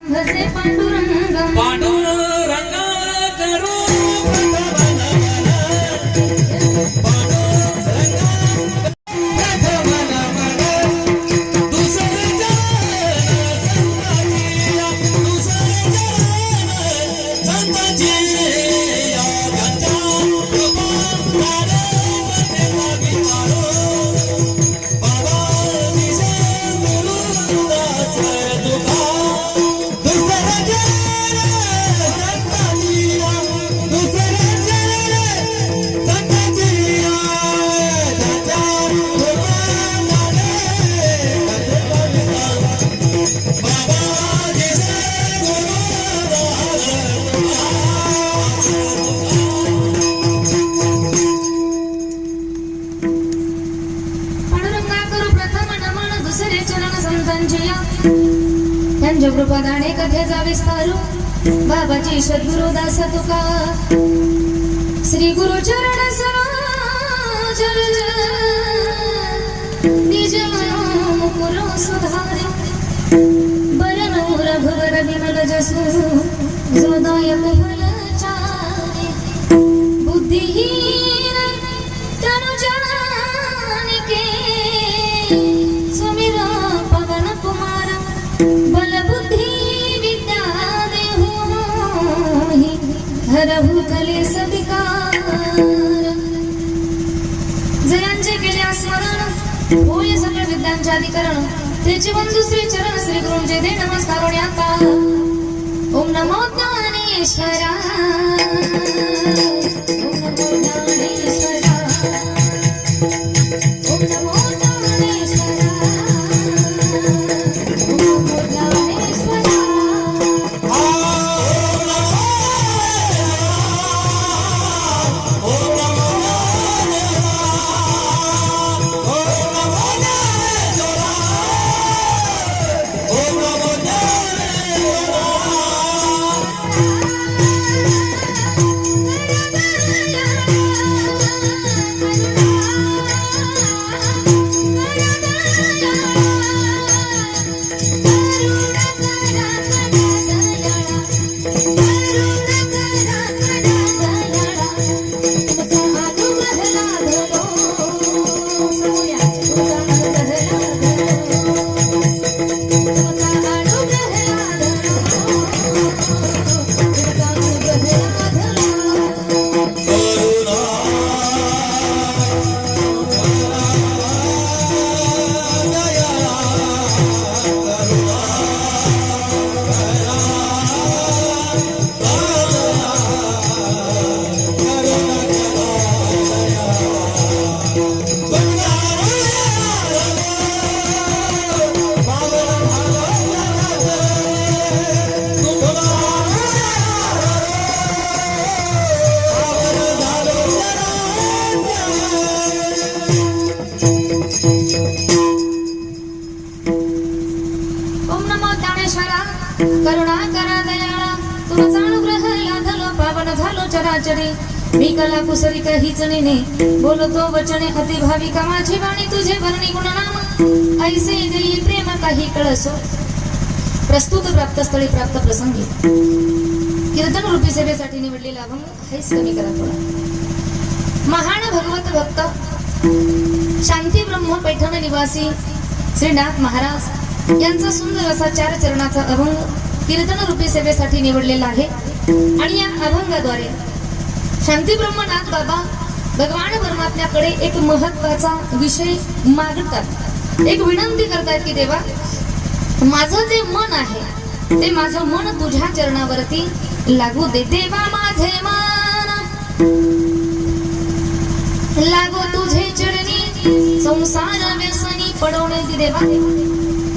भजे पांडुरंग पांडुरंग करू त्यांच्या कृपादाने कथेचा विस्तारू बाबाची सद्गुरु दास तुका श्री गुरु चरण सरोज निज मनो मुकुर सुधारे बरन रघुवर विमल जसु जोदायक फलचारे बुद्धिहीन तनु जानिके सुमिर पवन कुमार बल बुद्धि विद्या देहु मोहि हरहु कलेश विकार जयांचे केले स्मरण होय सगळ विद्यांचे अधिकरण त्याचे बंधू श्री चरण श्री गुरुंचे दे नमस्कार आता ओम नमो ज्ञानेश्वरा ओम नमो ज्ञानेश्वरा ओम नमो मी कला कुसरी काहीच नेने बोलतो वचने अति भाविका माझी वाणी तुझे वर्णी गुणनाम ऐसे देई प्रेम काही कळसो प्रस्तुत प्राप्त स्थळी प्राप्त प्रसंगी कीर्तन रूपी सेवेसाठी निवडलेला अभंग हेच कमी करा थोडा महान भगवत भक्त शांती ब्रह्म पैठण निवासी श्रीनाथ महाराज यांचा सुंदर असा 4 चरणाचा अभंग कीर्तन रूपी सेवेसाठी निवडलेला आहे आणि या अभंगाद्वारे शांती ब्रह्मनाथ बाबा भगवान परमात्म्याकडे एक महत्वाचा विषय मागतात एक विनंती करतात की देवा माझं जे मन आहे ते माझं मन तुझ्या चरणावरती लागू दे देवा माझे मन लागो तुझे चरणी संसार व्यसनी पडवणे दे देवा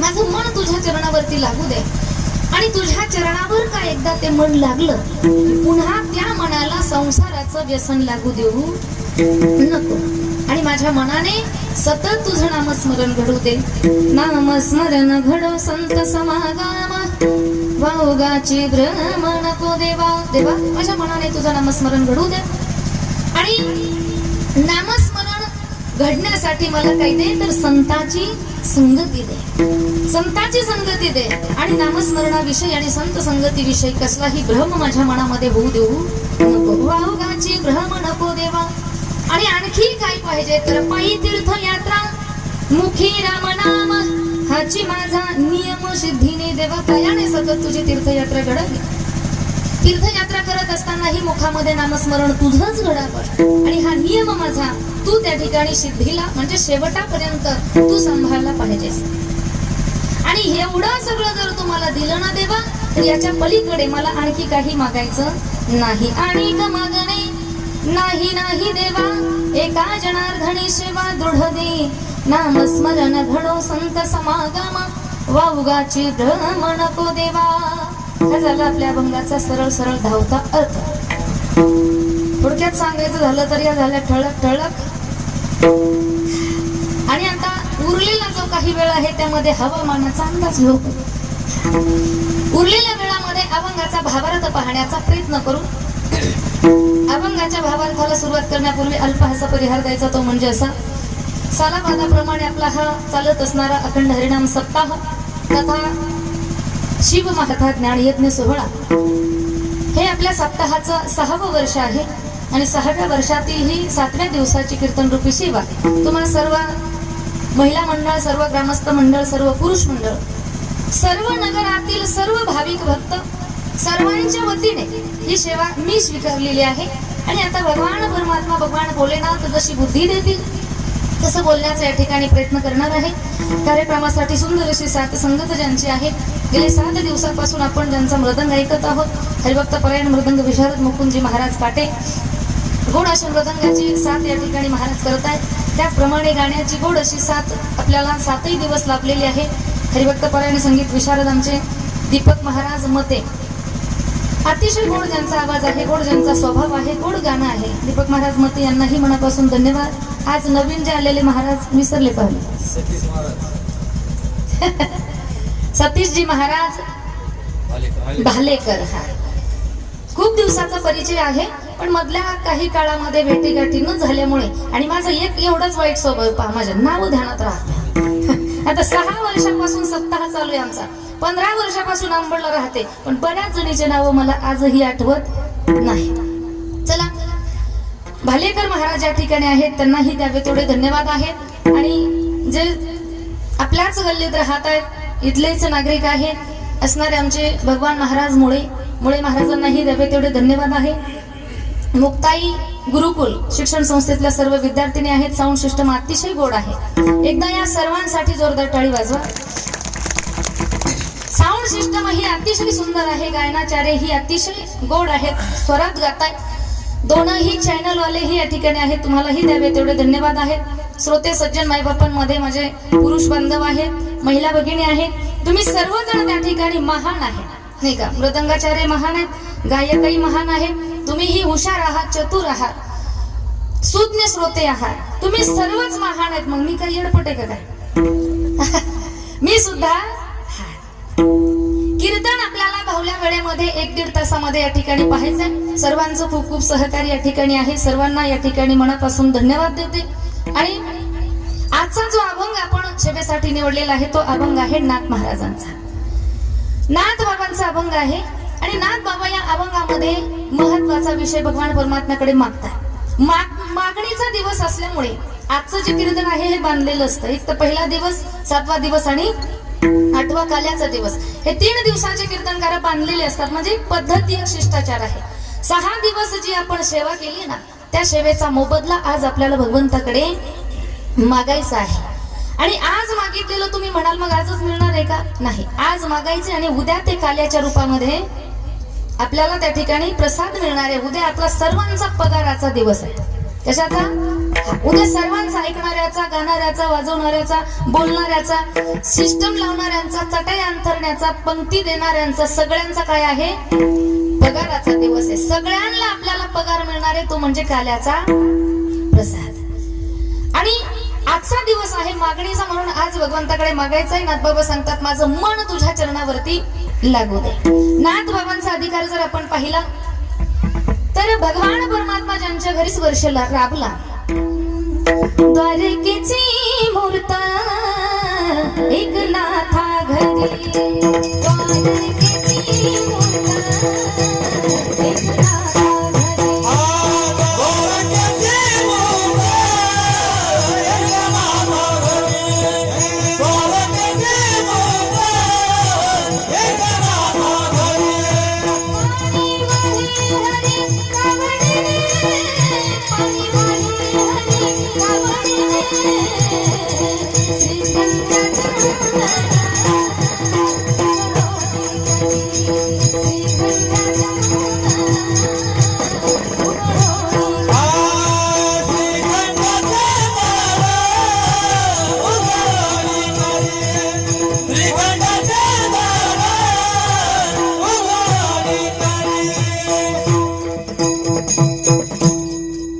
माझं मन तुझ्या चरणावरती लागू दे आणि तुझ्या चरणावर का एकदा ते मन लागलं पुन्हा त्या मनाला संसाराचं व्यसन लागू देऊ नको आणि माझ्या मनाने सतत तुझं नामस्मरण घडू दे नामस्मरण घडो संत समागम वाउगाची भ्रम नको देवा देवा माझ्या मनाने तुझं नामस्मरण घडू दे आणि नामस्मरण घडण्यासाठी मला काही दे तर संतांची संगती दे, संतांची संगती दे आणि नामस्मरणाविषयी आणि संत संगतीविषयी कसलाही भ्रम माझ्या मनामध्ये होऊ देऊ नको. वाहुगाची भ्रम नको देवा. आणि आणखी काय पाहिजे तर पायी तीर्थयात्रा मुखी राम नाम हाची माझा नियम सिद्धीने देवा. पायाने सतत तुझी तीर्थयात्रा घडावी. तीर्थयात्रा करत असतानाही मुखामध्ये नामस्मरण तुझंच घडावं आणि हा नियम माझा तू त्या ठिकाणी सिद्धीला म्हणजे शेवटापर्यंत तू सांभाळला पाहिजेस. आणि एवढं सगळं जर तुम्हाला दिलं ना देवा तर याच्या पलीकडे मला आणखी काही मागायचं नाही. आणि का मागणे नाही नाही देवा एका जनार्दनी सेवा दृढ दे. नामस्मरण घडो संत समागम वाउगाची भ्रम नको देवा. हा झाला आपल्या अभंगाचा सरळ सरळ धावता अर्थ. थोडक्यात सांगायचं झालं तर या झाल्या ठळक ठळक. आणि आता उरलेला जो काही वेळ आहे त्यामध्ये हवामानाचा अंदाज घेऊ. उरलेल्या वेळामध्ये अभंगाचा भावार्थ पाहण्याचा प्रयत्न करू. अभंगाच्या भावार्थाला सुरुवात करण्यापूर्वी अल्पहासा परिहार द्यायचा तो म्हणजे असा. सालाबादाप्रमाणे आपला हा चालत असणारा अखंड हरिनाम सप्ताह तथा शिव महता ज्ञानयज्ञ सोहळा हे आपल्या सप्ताहाचं 6वं वर्ष आहे. आणि 6व्या वर्षातील ही 7व्या दिवसाची कीर्तन रूपी सेवा तुम्हा सर्व महिला मंडळ, सर्व ग्रामस्थ मंडळ, सर्व पुरुष मंडळ, सर्व नगरातील सर्व भाविक भक्त सर्वांच्या वतीने ही सेवा मी स्वीकारलेली आहे. आणि आता भगवान परमात्मा भगवान भोलेनाथ जशी बुद्धी देतील तसं बोलण्याचा या ठिकाणी प्रयत्न करणार आहे. कार्यक्रमासाठी सुंदर अशी साथ संगत ज्यांची आहे. गेले 7 दिवसांपासून आपण ज्यांचा मृदंग ऐकत आहोत. हरिभक्त परायण मृदंग विशारद मुकुंदजी महाराज काटे गोड अशा मृदंगाची साथ या ठिकाणी महाराज करत आहेत. त्याचप्रमाणे गाण्याची गोड अशी साथ आपल्याला 7ही दिवस लाभलेली आहे. हरिभक्त परायण संगीत विशारद आमचे दीपक महाराज मते. अतिशय गोड ज्यांचा आवाज आहे, गोड ज्यांचा स्वभाव आहे, गोड गाणं आहे. दीपक महाराज मते यांनाही मनापासून धन्यवाद. आज नवीन जे आलेले महाराज विसरले पाहिले सतीशजी महाराज भालेकर. हा खूप दिवसाचा परिचय आहे पण मधल्या काही काळामध्ये भेटीगाठी न झाल्यामुळे आणि माझं एक एवढंच वाईट स्वभाव पहा माझ्या नाव ध्यानात राहते. आता 6 वर्षांपासून सप्ताह चालू आहे आमचा. 15 वर्षापासून आंबडला राहते पण बऱ्याच जणीचे नाव मला आजही आठवत नाही. चला भालेकर महाराज या ठिकाणी आहेत त्यांनाही द्यावे तेवढे धन्यवाद आहेत. आणि जे आपल्याच गल्लीत राहत आहेत इथलेच नागरिक आहेत असणारे आमचे भगवान महाराज मुळे महाराजांनाही द्यावे तेवढे धन्यवाद आहे. मुक्ताई गुरुकुल शिक्षण संस्थेतल्या सर्व विद्यार्थिनी आहेत. साऊंड सिस्टम अतिशय गोड आहे. एकदा या सर्वांसाठी जोरदार टाळी वाजवा. साऊंड सिस्टम ही अतिशय सुंदर आहे. गायनाचार्य ही अतिशय गोड आहेत. स्वरात गाताय. दोनही चॅनल वालेही या ठिकाणी आहेत. तुम्हालाही द्यावे तेवढे धन्यवाद आहेत. श्रोते सज्जन मायबापांमध्ये माझे पुरुष बांधव आहेत, महिला भगिनी आहेत. तुम्ही सर्वजण त्या ठिकाणी महान आहेत नाही का. मृदंगाचार्य महान आहेत, गायकही महान आहेत. तुम्हीही हुशार आहात, चतुर आहात, सुज्ञ श्रोते आहात. तुम्ही सर्वच महान आहेत. मग मी काही येडपट आहे का काय मी सुद्धा. कीर्तन आपल्याला भावल्या वेळेमध्ये 1-1.5 तासामध्ये या ठिकाणी पाहायचंय. सर्वांचं खूप खूप सहकार्य या ठिकाणी आहे. सर्वांना या ठिकाणी मनापासून धन्यवाद देते. आणि आजचा जो अभंग आपण सेवेसाठी निवडलेला आहे तो अभंग आहे नाथ महाराजांचा. नाथ बाबांचा अभंग आहे. आणि नाथ बाबा या अभंगामध्ये महत्वाचा विषय भगवान परमात्म्याकडे मागतात. मागणीचा दिवस असल्यामुळे आजचं जे कीर्तन आहे हे बांधलेलं असतं. एक तर पहिला दिवस, 7वा दिवस आणि 8वा काल्याचा दिवस. हे 3 दिवसाचे कीर्तनकार बांधलेले असतात. म्हणजे पद्धती एक शिष्टाचार आहे. 6 दिवस जी आपण सेवा केली ना त्या सेवेचा मोबदला आज आपल्याला भगवंताकडे मागायचा आहे. आणि आज मागितलेलं तुम्ही म्हणाल मग आजच मिळणार आहे का? नाही, आज मागायचे आणि उद्या ते काल्याच्या रूपामध्ये आपल्याला त्या ठिकाणी प्रसाद मिळणार आहे. उद्या आपला सर्वांचा पगाराचा दिवस आहे. कशाचा? उद्या सर्वांचा, ऐकणाऱ्याचा, गाणाऱ्याचा, वाजवणाऱ्याचा, बोलणाऱ्याचा, सिस्टम लावणाऱ्यांचा, चटई अंथरण्याचा, पंक्ती देणाऱ्यांचा, सगळ्यांचा काय आहे? पगाराचा दिवस आहे. सगळ्यांना आपल्याला पगार मिळणार आहे तो म्हणजे काल्याचा प्रसाद. आणि आजचा दिवस आहे मागणीचा म्हणून आज भगवंताकडे मागायचं आहे. नाथबाबा सांगतात माझं मन तुझ्या चरणावरती लागू दे. नाथबाबांचा अधिकार जर आपण पाहिला तर भगवान परमात्मा ज्यांच्या घरीच वर्षाला राबला द्वारकेची मूर्त एकनाथा घरी द्वारकेची मूर्त एकनाथा घरी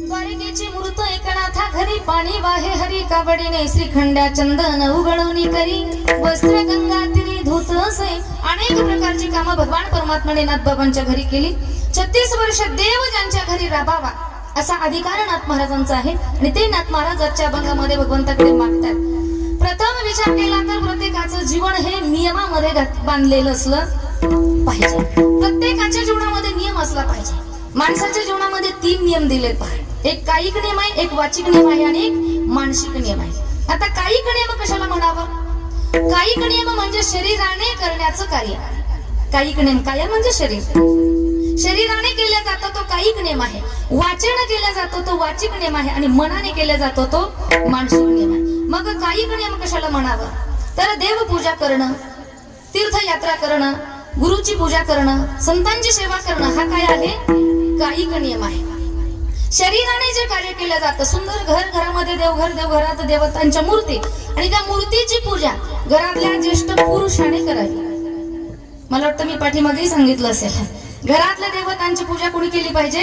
द्वारकेची मूर्त एकनाथा घरी पाणी वाहे हरी कावडीने श्रीखंड्या चंदन उघडवणी करी वस्त्र गंगा तिरी धुत असे अनेक प्रकारची कामं भगवान परमात्म्याने नाथबाबांच्या घरी केली. 36 वर्ष देव ज्यांच्या घरी राबावा असा अधिकार नाथ महाराजांचा आहे आणि ते नाथ महाराज आजच्या अभंगामध्ये भगवंताकडे मागतात. प्रथम विचार केला तर प्रत्येकाचं जीवन हे नियमामध्ये बांधलेलं असलं पाहिजे. प्रत्येकाच्या जीवनामध्ये नियम असला पाहिजे. माणसाच्या जीवनामध्ये 3 नियम दिलेत पहा. एक कायिक नियम आहे, एक वाचिक नियम आहे आणि एक मानसिक नियम आहे. आता कायिक नियम कशाला म्हणावं? कायिक नियम म्हणजे शरीराने करण्याचं कार्य. कायिक नियम काय म्हणजे शरीर, शरीराने केला जातो तो कायिक नियम आहे. वाचन केला जातो तो वाचिक नियम आहे आणि मनाने केला जातो तो मानसिक नियम आहे. मग कायिक नियम कशाला म्हणावं? तर देवपूजा करणं, तीर्थयात्रा करणं, गुरुची पूजा करणं, संतांची सेवा करणं हा काय आहे? कायिक नियम आहे. शरीराने जे कार्य केलं जातं, सुंदर घर, घरामध्ये देवघर, देवघरात देवतांच्या मूर्ती आणि त्या मूर्तीची पूजा घरातल्या ज्येष्ठ पुरुषाने करावी. मला वाटतं मी पाठीमागेही सांगितलं असेल, घरातल्या देवतांची पूजा कोणी केली पाहिजे?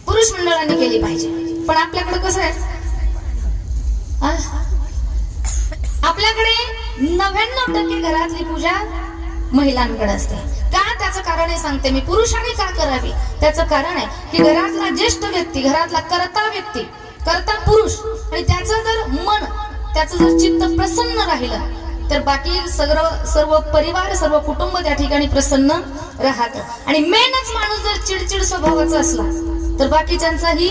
पुरुष मंडळाने केली पाहिजे. पण आपल्याकडे कसं आहे? आपल्याकडे 99% घरातली पूजा महिलांकडे असते. का? त्याचं कारण हे सांगते मी. पुरुषाने का करावी? त्याचं कारण आहे की घरातला ज्येष्ठ व्यक्ती, घरातला कर्ता व्यक्ती, कर्ता पुरुष आणि त्याचं जर मन, त्याचं जर चित्त प्रसन्न राहिलं तर बाकी सर्व परिवार, सर्व कुटुंब त्या ठिकाणी प्रसन्न राहतं. आणि मेनच माणूस जर चिडचिड स्वभावाचा असला तर बाकीच्यांचाही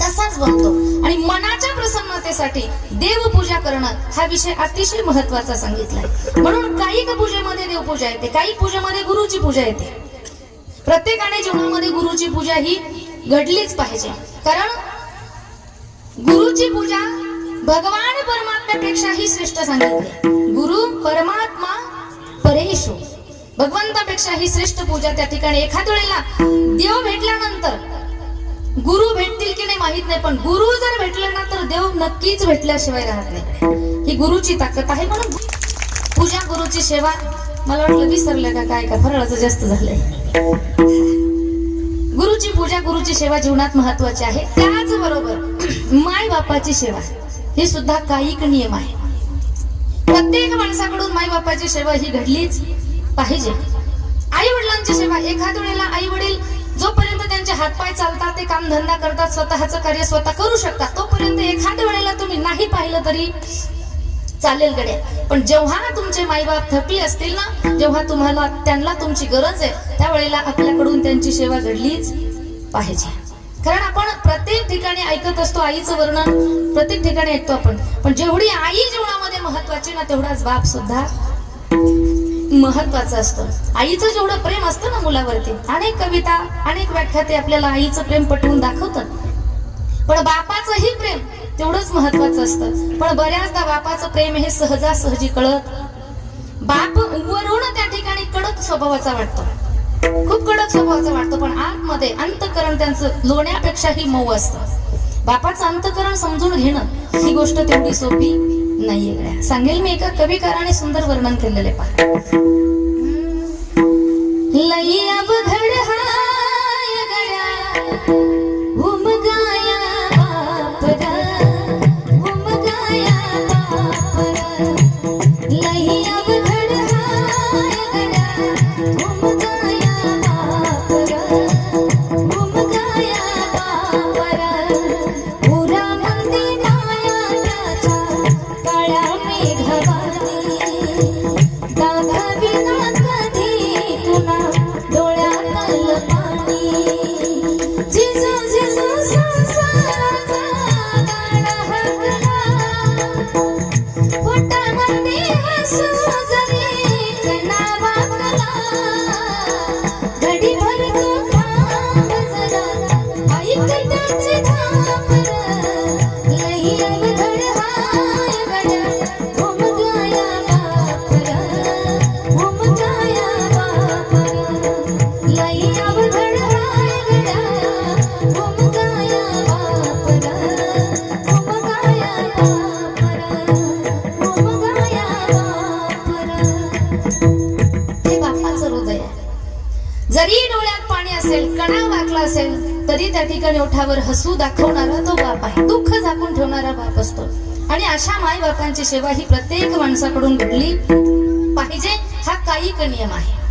तसाच बनतो. आणि मनाच्या प्रसन्नतेसाठी देवपूजा करणं हा विषय अतिशय महत्वाचा सांगितलाय. म्हणून कायिक पूजेमध्ये देवपूजा येते, कायिक पूजेमध्ये गुरुची पूजा येते. प्रत्येकाने जीवनामध्ये गुरुची पूजा ही घडलीच पाहिजे. कारण गुरुची पूजा भगवान परमात्म्यापेक्षाही श्रेष्ठ सांगितले. गुरु परमात्मा परेशो, भगवंतापेक्षाही श्रेष्ठ पूजा त्या ठिकाणी. एखाद्या वेळेला देव भेटल्यानंतर गुरु भेटतील की नाही माहित नाही, पण गुरु जर भेटले ना तर देव नक्कीच भेटल्याशिवाय राहत नाही. ही गुरुची ताकद आहे. म्हणून पूजा, गुरुची सेवा. मला वाटलं विसरलं का काय, का फराळाचं जास्त झालंय. गुरुची पूजा, गुरुची सेवा जीवनात महत्वाची आहे. त्याचबरोबर माय बापाची सेवा ही सुद्धा कायिक नियम आहे. प्रत्येक माणसाकडून माय बापाची सेवा ही घडलीच पाहिजे. आई वडिलांची सेवा. एखाद्या वेळेला आई वडील जोपर्यंत त्यांचे हातपाय चालतात, ते काम धंदा करतात, स्वतःचं कार्य स्वतः करू शकतात, तोपर्यंत एखाद्या वेळेला तुम्ही नाही पाहिलं तरी चालेल गड्या. पण जेव्हा तुमचे माईबाप थकले असतील ना, जेव्हा तुम्हाला त्यांना तुमची गरज आहे, त्यावेळेला आपल्याकडून त्यांची सेवा घडलीच पाहिजे. कारण आपण प्रत्येक ठिकाणी ऐकत असतो आईचं वर्णन, प्रत्येक ठिकाणी ऐकतो आपण. पण जेवढी आई जीवनामध्ये महत्वाची ना, तेवढाच बाप सुद्धा महत्वाचा असतो. आईचं जेवढं प्रेम असतं ना मुलावरती, अनेक कविता, अनेक व्याख्याते आपल्याला आईचं प्रेम पटवून दाखवतात. पण बापाचंही प्रेम तेवढंच महत्वाचं असतं. पण बऱ्याचदा बापाचं प्रेम हे सहजासहजी कळत. बाप वरून त्या ठिकाणी कडक स्वभावाचा वाटतो, खूप कडक स्वभावाचा वाटतो, पण आतमध्ये अंतकरण त्यांचं लोण्यापेक्षाही मऊ असतं. बापाचं अंतकरण समजून घेणं ही गोष्ट तेवढी सोपी नाहीये गड्या. सांगेल मी, एका कविकाराने सुंदर वर्णन केलेले पहा. लई अवघड हाय गड्या उमगाया बापरा, उमगाया बापरा. लई अवघड हाय गड्या उमगाया बापरा, उमगाया बापरा. पुरा मंत्र जरी डोळ्यात पाणी असेल, कणा वाकला असेल, तरी त्या ठिकाणी ओठावर हसू दाखवणारा तो बाप आहे. दुःख झाकून ठेवणारा बाप असतो. आणि अशा माय बापांची सेवा ही प्रत्येक माणसाकडून घडली पाहिजे, हा कायिक नियम आहे.